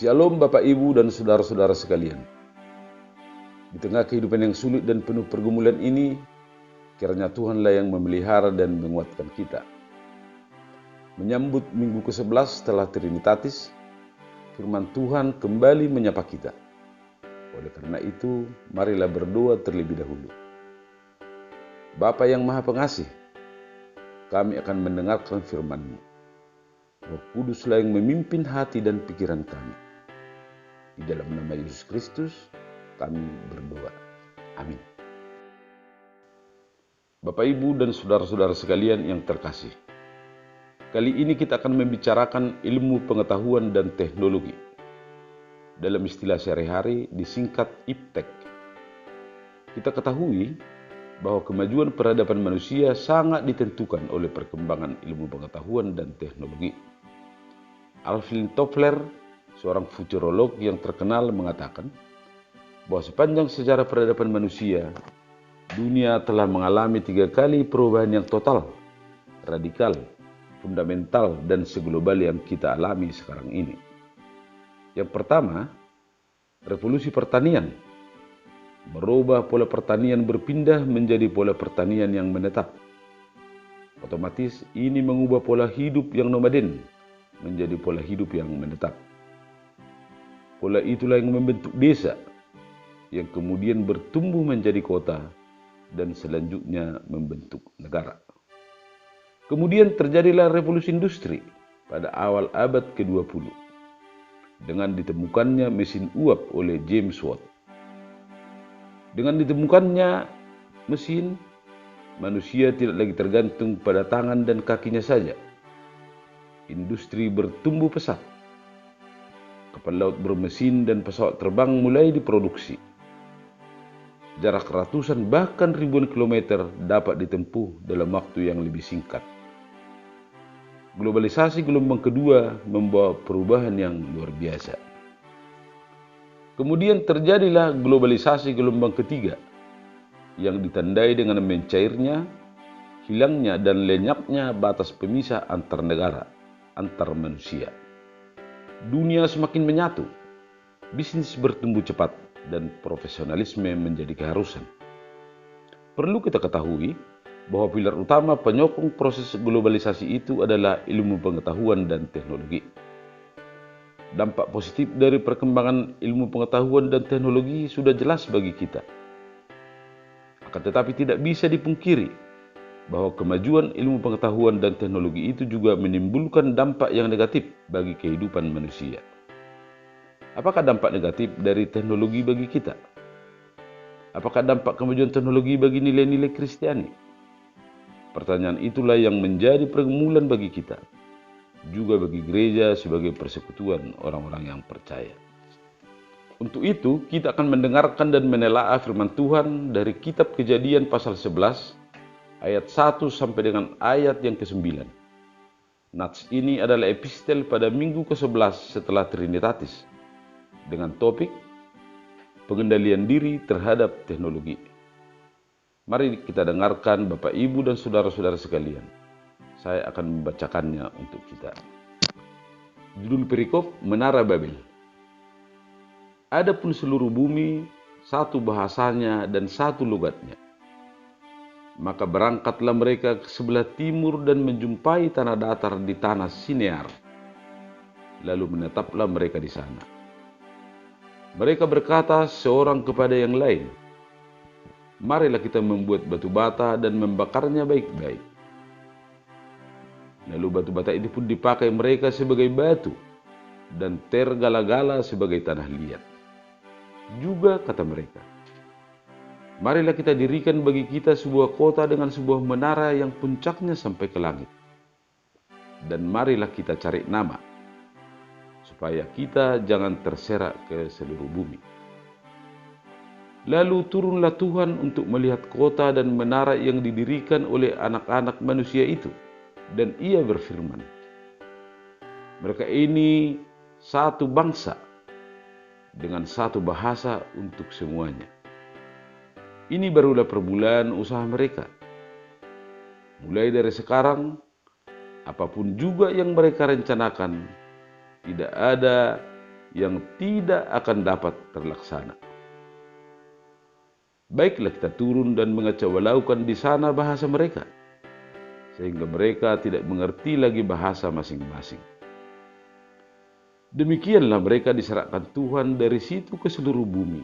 Shalom Bapak Ibu dan saudara-saudara sekalian. Di tengah kehidupan yang sulit dan penuh pergumulan ini, kiranya Tuhanlah yang memelihara dan menguatkan kita. Menyambut minggu ke-11 setelah Trinitatis, firman Tuhan kembali menyapa kita. Oleh karena itu, marilah berdoa terlebih dahulu. Bapa yang Maha Pengasih, kami akan mendengarkan firman-Mu. Roh Kuduslah yang memimpin hati dan pikiran kami. Di dalam nama Yesus Kristus, kami berdoa. Amin. Bapak, Ibu, dan saudara-saudara sekalian yang terkasih. Kali ini kita akan membicarakan ilmu pengetahuan dan teknologi. Dalam istilah sehari-hari disingkat IPTEK. Kita ketahui bahwa kemajuan peradaban manusia sangat ditentukan oleh perkembangan ilmu pengetahuan dan teknologi. Alvin Toffler, seorang futurolog yang terkenal, mengatakan bahwa sepanjang sejarah peradaban manusia, dunia telah mengalami 3 kali perubahan yang total, radikal, fundamental, dan seglobal yang kita alami sekarang ini. Yang pertama, revolusi pertanian. Merubah pola pertanian berpindah menjadi pola pertanian yang menetap. Otomatis ini mengubah pola hidup yang nomaden menjadi pola hidup yang menetap. Pola itulah yang membentuk desa, yang kemudian bertumbuh menjadi kota, dan selanjutnya membentuk negara. Kemudian terjadilah revolusi industri pada awal abad ke-20, dengan ditemukannya mesin uap oleh James Watt. Dengan ditemukannya mesin, manusia tidak lagi tergantung pada tangan dan kakinya saja. Industri bertumbuh pesat. Kapal laut bermesin dan pesawat terbang mulai diproduksi. Jarak ratusan bahkan ribuan kilometer dapat ditempuh dalam waktu yang lebih singkat. Globalisasi gelombang kedua membawa perubahan yang luar biasa. Kemudian terjadilah globalisasi gelombang ketiga yang ditandai dengan mencairnya, hilangnya, dan lenyapnya batas pemisah antar negara, antar manusia. Dunia semakin menyatu, bisnis bertumbuh cepat, dan profesionalisme menjadi keharusan. Perlu kita ketahui bahwa pilar utama penyokong proses globalisasi itu adalah ilmu pengetahuan dan teknologi. Dampak positif dari perkembangan ilmu pengetahuan dan teknologi sudah jelas bagi kita. Akan tetapi tidak bisa dipungkiri bahwa kemajuan ilmu pengetahuan dan teknologi itu juga menimbulkan dampak yang negatif bagi kehidupan manusia. Apakah dampak negatif dari teknologi bagi kita? Apakah dampak kemajuan teknologi bagi nilai-nilai Kristiani? Pertanyaan itulah yang menjadi pergumulan bagi kita, juga bagi gereja sebagai persekutuan orang-orang yang percaya. Untuk itu, kita akan mendengarkan dan menelaah firman Tuhan dari kitab Kejadian pasal 11, ayat 1 sampai dengan ayat yang ke-9. Nats ini adalah epistel pada minggu ke-11 setelah Trinitatis, dengan topik pengendalian diri terhadap teknologi. Mari kita dengarkan Bapak, Ibu, dan saudara-saudara sekalian. Saya akan membacakannya untuk kita. Judul perikop, Menara Babel. Adapun seluruh bumi, satu bahasanya dan satu logatnya. Maka berangkatlah mereka ke sebelah timur dan menjumpai tanah datar di tanah Sinear. Lalu menetaplah mereka di sana. Mereka berkata seorang kepada yang lain, marilah kita membuat batu bata dan membakarnya baik-baik. Lalu batu bata itu pun dipakai mereka sebagai batu, dan tergala-gala sebagai tanah liat. Juga kata mereka, marilah kita dirikan bagi kita sebuah kota dengan sebuah menara yang puncaknya sampai ke langit. Dan marilah kita cari nama, supaya kita jangan terserak ke seluruh bumi. Lalu turunlah Tuhan untuk melihat kota dan menara yang didirikan oleh anak-anak manusia itu. Dan ia berfirman, mereka ini satu bangsa dengan satu bahasa untuk semuanya. Ini barulah permulaan usaha mereka. Mulai dari sekarang, apapun juga yang mereka rencanakan, tidak ada yang tidak akan dapat terlaksana. Baiklah kita turun dan mengacaubalaukan di sana bahasa mereka, sehingga mereka tidak mengerti lagi bahasa masing-masing. Demikianlah mereka diserahkan Tuhan dari situ ke seluruh bumi,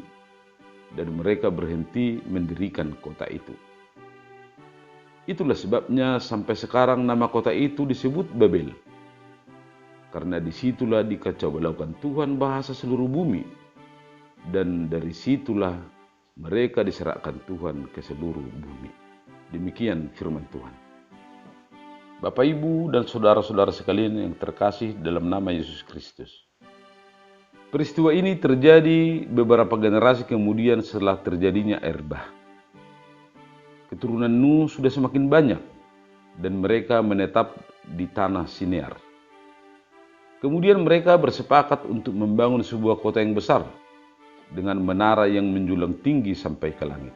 dan mereka berhenti mendirikan kota itu. Itulah sebabnya sampai sekarang nama kota itu disebut Babel, karena disitulah dikacaubalaukan Tuhan bahasa seluruh bumi, dan dari situlah mereka diserahkan Tuhan ke seluruh bumi. Demikian firman Tuhan. Bapak, Ibu, dan saudara-saudara sekalian yang terkasih dalam nama Yesus Kristus. Peristiwa ini terjadi beberapa generasi kemudian setelah terjadinya air bah. Keturunan Nuh sudah semakin banyak dan mereka menetap di tanah Sinear. Kemudian mereka bersepakat untuk membangun sebuah kota yang besar dengan menara yang menjulang tinggi sampai ke langit.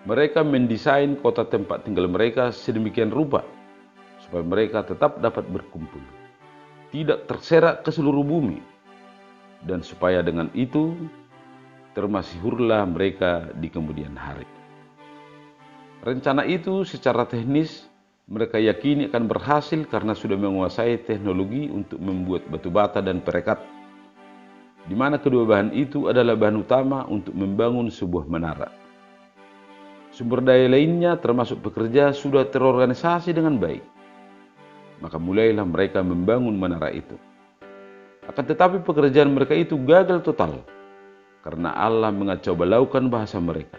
Mereka mendesain kota tempat tinggal mereka sedemikian rupa supaya mereka tetap dapat berkumpul, tidak terserak ke seluruh bumi, dan supaya dengan itu termasihurlah mereka di kemudian hari. Rencana itu secara teknis mereka yakini akan berhasil karena sudah menguasai teknologi untuk membuat batu bata dan perekat, di mana kedua bahan itu adalah bahan utama untuk membangun sebuah menara. Sumber daya lainnya termasuk pekerja sudah terorganisasi dengan baik. Maka mulailah mereka membangun menara itu. Akan tetapi pekerjaan mereka itu gagal total karena Allah mengacaubalaukan bahasa mereka.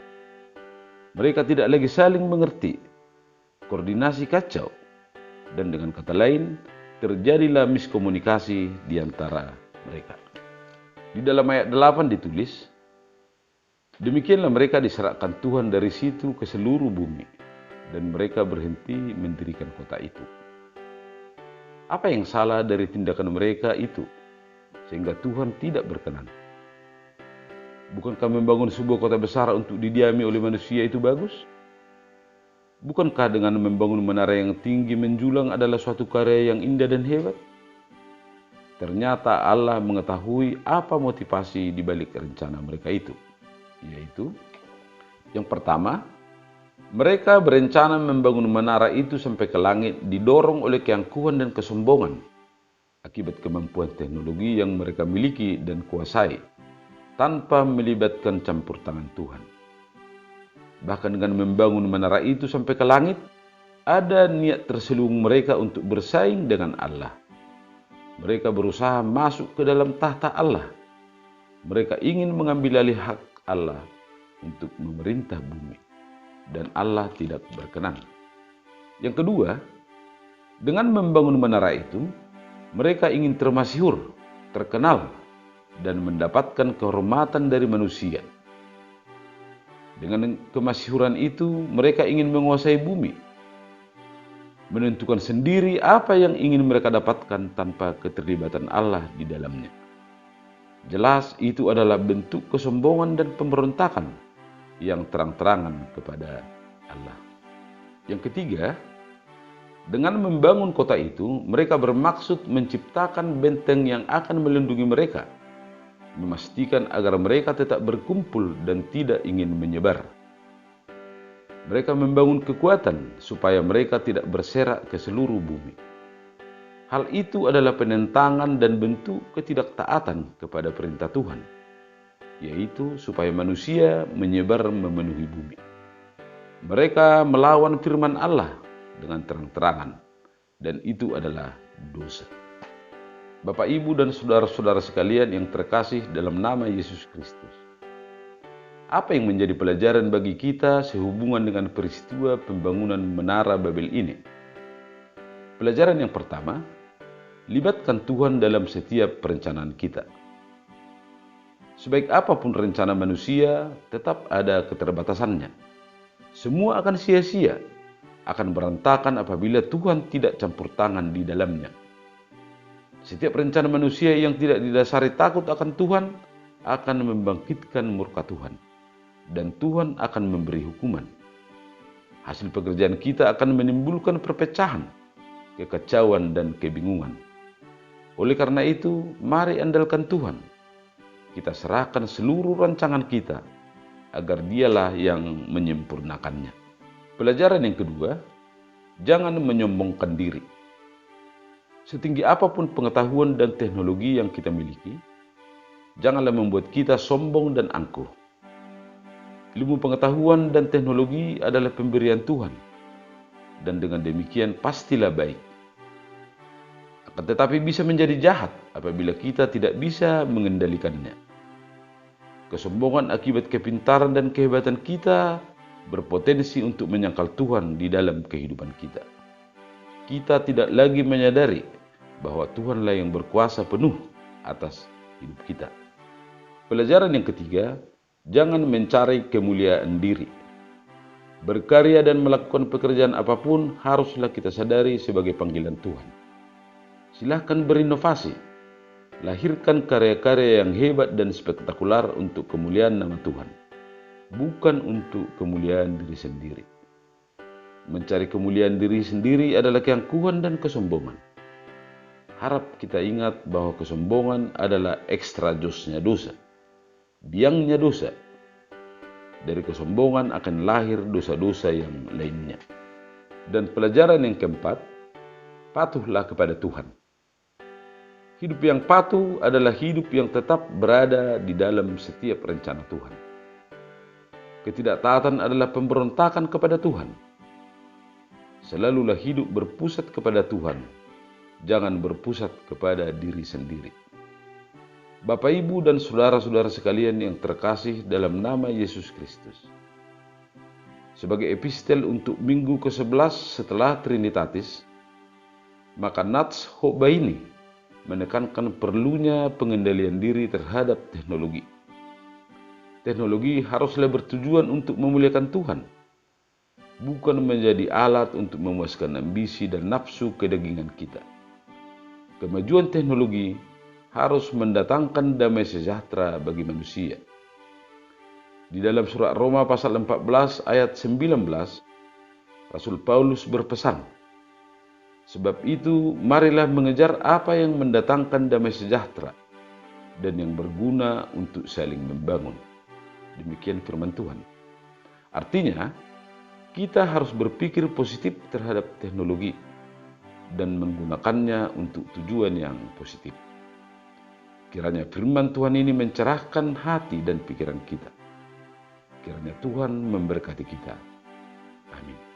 Mereka tidak lagi saling mengerti, koordinasi kacau, dan dengan kata lain terjadilah miskomunikasi di antara mereka. Di dalam ayat 8 ditulis, demikianlah mereka diserahkan Tuhan dari situ ke seluruh bumi, dan mereka berhenti mendirikan kota itu. Apa yang salah dari tindakan mereka itu, sehingga Tuhan tidak berkenan? Bukankah membangun sebuah kota besar untuk didiami oleh manusia itu bagus? Bukankah dengan membangun menara yang tinggi menjulang adalah suatu karya yang indah dan hebat? Ternyata Allah mengetahui apa motivasi di balik rencana mereka itu, yaitu yang pertama, mereka berencana membangun menara itu sampai ke langit didorong oleh keangkuhan dan kesombongan akibat kemampuan teknologi yang mereka miliki dan kuasai tanpa melibatkan campur tangan Tuhan. Bahkan dengan membangun menara itu sampai ke langit, ada niat terselubung mereka untuk bersaing dengan Allah. Mereka berusaha masuk ke dalam tahta Allah. Mereka ingin mengambil alih hak Allah untuk memerintah bumi, dan Allah tidak berkenan. Yang kedua, dengan membangun menara itu, mereka ingin termasyhur, terkenal, dan mendapatkan kehormatan dari manusia. Dengan kemasyhuran itu, mereka ingin menguasai bumi, menentukan sendiri apa yang ingin mereka dapatkan tanpa keterlibatan Allah di dalamnya. Jelas itu adalah bentuk kesombongan dan pemberontakan yang terang-terangan kepada Allah. Yang ketiga, dengan membangun kota itu, mereka bermaksud menciptakan benteng yang akan melindungi mereka, memastikan agar mereka tetap berkumpul dan tidak ingin menyebar. Mereka membangun kekuatan supaya mereka tidak berserak ke seluruh bumi. Hal itu adalah penentangan dan bentuk ketidaktaatan kepada perintah Tuhan, yaitu supaya manusia menyebar memenuhi bumi. Mereka melawan firman Allah dengan terang-terangan, dan itu adalah dosa. Bapak, Ibu, dan saudara-saudara sekalian yang terkasih dalam nama Yesus Kristus. Apa yang menjadi pelajaran bagi kita sehubungan dengan peristiwa pembangunan menara Babel ini? Pelajaran yang pertama, libatkan Tuhan dalam setiap perencanaan kita. Sebaik apapun rencana manusia, tetap ada keterbatasannya. Semua akan sia-sia, akan berantakan apabila Tuhan tidak campur tangan di dalamnya. Setiap rencana manusia yang tidak didasari takut akan Tuhan akan membangkitkan murka Tuhan, dan Tuhan akan memberi hukuman. Hasil pekerjaan kita akan menimbulkan perpecahan, kekacauan, dan kebingungan. Oleh karena itu, mari andalkan Tuhan. Kita serahkan seluruh rancangan kita agar Dialah yang menyempurnakannya. Pelajaran yang kedua, jangan menyombongkan diri. Setinggi apapun pengetahuan dan teknologi yang kita miliki, janganlah membuat kita sombong dan angkuh. Ilmu pengetahuan dan teknologi adalah pemberian Tuhan, dan dengan demikian pastilah baik. Akan tetapi bisa menjadi jahat apabila kita tidak bisa mengendalikannya. Kesombongan akibat kepintaran dan kehebatan kita berpotensi untuk menyangkal Tuhan di dalam kehidupan kita. Kita tidak lagi menyadari bahwa Tuhanlah yang berkuasa penuh atas hidup kita. Pelajaran yang ketiga, jangan mencari kemuliaan diri. Berkarya dan melakukan pekerjaan apapun haruslah kita sadari sebagai panggilan Tuhan. Silahkan berinovasi, lahirkan karya-karya yang hebat dan spektakuler untuk kemuliaan nama Tuhan, bukan untuk kemuliaan diri sendiri. Mencari kemuliaan diri sendiri adalah keangkuhan dan kesombongan. Harap kita ingat bahwa kesombongan adalah ekstra josnya dosa, biangnya dosa. Dari kesombongan akan lahir dosa-dosa yang lainnya. Dan pelajaran yang keempat, patuhlah kepada Tuhan. Hidup yang patuh adalah hidup yang tetap berada di dalam setiap rencana Tuhan. Ketidaktaatan adalah pemberontakan kepada Tuhan. Selalulah hidup berpusat kepada Tuhan, jangan berpusat kepada diri sendiri. Bapak, Ibu, dan saudara-saudara sekalian yang terkasih dalam nama Yesus Kristus. Sebagai epistel untuk minggu ke-11 setelah Trinitatis, maka Nats Hokbaini menekankan perlunya pengendalian diri terhadap teknologi. Teknologi haruslah bertujuan untuk memuliakan Tuhan, bukan menjadi alat untuk memuaskan ambisi dan nafsu kedagingan kita. Kemajuan teknologi harus mendatangkan damai sejahtera bagi manusia. Di dalam surat Roma pasal 14 ayat 19, Rasul Paulus berpesan, sebab itu, marilah mengejar apa yang mendatangkan damai sejahtera dan yang berguna untuk saling membangun. Demikian firman Tuhan. Artinya, kita harus berpikir positif terhadap teknologi dan menggunakannya untuk tujuan yang positif. Kiranya firman Tuhan ini mencerahkan hati dan pikiran kita. Kiranya Tuhan memberkati kita. Amin.